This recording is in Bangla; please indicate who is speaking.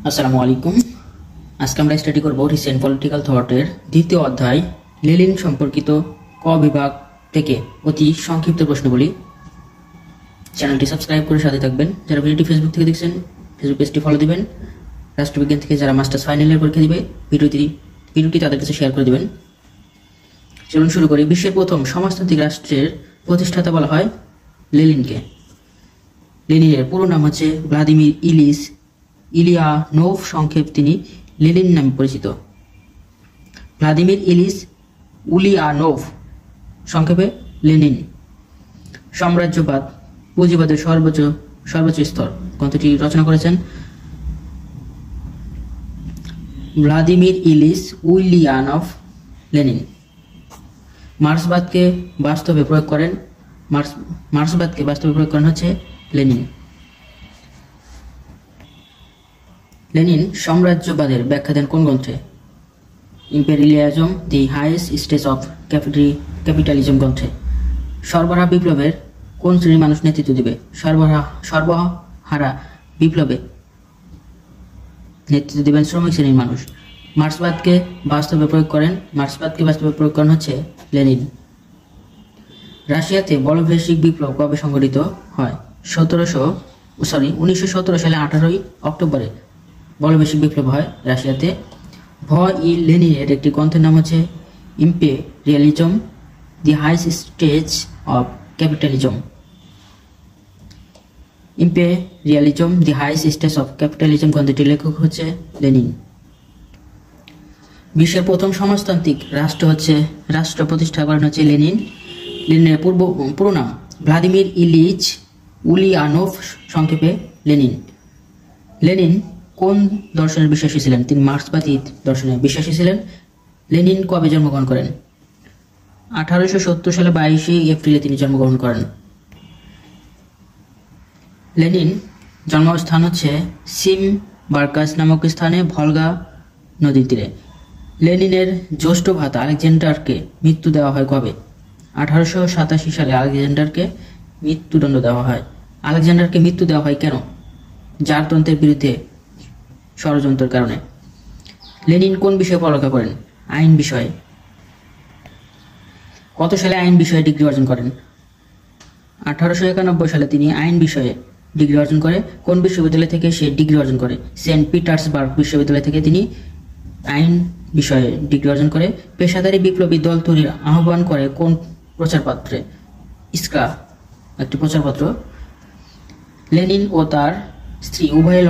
Speaker 1: আসসালামু আলাইকুম। আজকে আমরা স্টাডি করব রিসেন্ট পলিটিক্যাল থটের দ্বিতীয় অধ্যায় লেনিন সম্পর্কিত ক বিভাগ থেকে অতি সংক্ষিপ্ত প্রশ্নগুলি। চ্যানেলটি সাবস্ক্রাইব করে সাথে থাকবেন। যারা ভিডিওটি ফেসবুক থেকে দেখছেন ফেসবুক পেজটি ফলো দিবেন। রাষ্ট্রবিজ্ঞান থেকে যারা মাস্টার্স ফাইনাল পরীক্ষা দিবে ভিডিওটি তাদের কাছে শেয়ার করে দিবেন। চলুন শুরু করি। বিশ্বের প্রথম সমাজতান্ত্রিক রাষ্ট্রের প্রতিষ্ঠাতা বলা হয় লেনিনকে। লেনিনের পুরো নাম হচ্ছে ভ্লাদিমির ইলিচ ইলিয়ানোভ, সংক্ষেপ তিনি লেনিন নামে পরিচিত। ভ্লাদিমির ইলিচ উলিয়ানোভ, সংক্ষেপে লেনিন। সাম্রাজ্যবাদ পুঁজিবাদের সর্বোচ্চ স্তর গ্রন্থটি রচনা করেছেন ভ্লাদিমির ইলিচ উলিয়ানোভ লেনিন। মার্ক্সবাদকে বাস্তবে প্রয়োগ করেন হচ্ছে লেনিন। লেনিন সাম্রাজ্যবাদের ব্যাখ্যা দেন কোন গ্রন্থে? Imperialism the highest stage of capitalism গ্রন্থে। সরবরাহ বিপ্লবের কোন শ্রেণীর মানুষ নেতৃত্ব দিবে? সর্বহারা বিপ্লবে নেতৃত্ব দিবেন শ্রমিক শ্রেণীর মানুষ। মার্ক্সবাদকে বাস্তবে প্রয়োগ করেন হচ্ছে লেনিন। রাশিয়াতে বলশেভিক বিপ্লব কবে সংঘটিত হয়? 1917 সালে 18 অক্টোবরে বলশেভিক বিপ্লব হয় রাশিয়াতে। লেনিনের একটি গ্রন্থের নাম হচ্ছে imperialism the highest stage of capitalism. Imperialism the highest stage of capitalism গ্রন্থটির লেখক হচ্ছে লেনিন। বিশ্বের প্রথম সমাজতান্ত্রিক রাষ্ট্র প্রতিষ্ঠা করেন হচ্ছে লেনিন। লেনিনের পুরো নাম ভ্লাদিমির ইলিচ উলিয়ানোভ, সংক্ষেপে লেনিন। লেনিন কোন দর্শনের বিশ্বাসী ছিলেন? তিনি মার্ক্সবাদী দর্শনে বিশ্বাসী ছিলেন। লেনিন কবে জন্মগ্রহণ করেন? 1870 সালে 22 এপ্রিলে তিনি জন্মগ্রহণ করেন। লেনিন জন্মস্থান হচ্ছে সিমবার্কাস নামক স্থানে, ভলগা নদীর তীরে। লেনিনের জ্যেষ্ঠ ভ্রাতা আলেকজান্ডারকে মৃত্যু দেওয়া হয় কবে? 1887 সালে আলেকজান্ডারকে মৃত্যুদণ্ড দেওয়া হয়। আলেকজান্ডারকে মৃত্যু দেওয়া হয় কেন? জারতন্ত্রের বিরুদ্ধে ষড়যন্ত্রের কারণে। লেনিন কোন বিষয়ে পড়ালেখা করেন? আইন বিষয়ে। কত সালে আইন বিষয়ে ডিগ্রি অর্জন করেন? 1891 সালে তিনি আইন বিষয়ে ডিগ্রি অর্জন করে। কোন বিশ্ববিদ্যালয় থেকে সে ডিগ্রি অর্জন করে? সেন্ট পিটার্সবার্গ বিশ্ববিদ্যালয় থেকে তিনি আইন বিষয়ে ডিগ্রি অর্জন করে। পেশাদারী বিপ্লবী দল তৈরির আহ্বান করে কোন প্রচারপত্রে? ইস্কা, একটি প্রচারপত্র। লেনিন ও তার স্ত্রী উভয়ে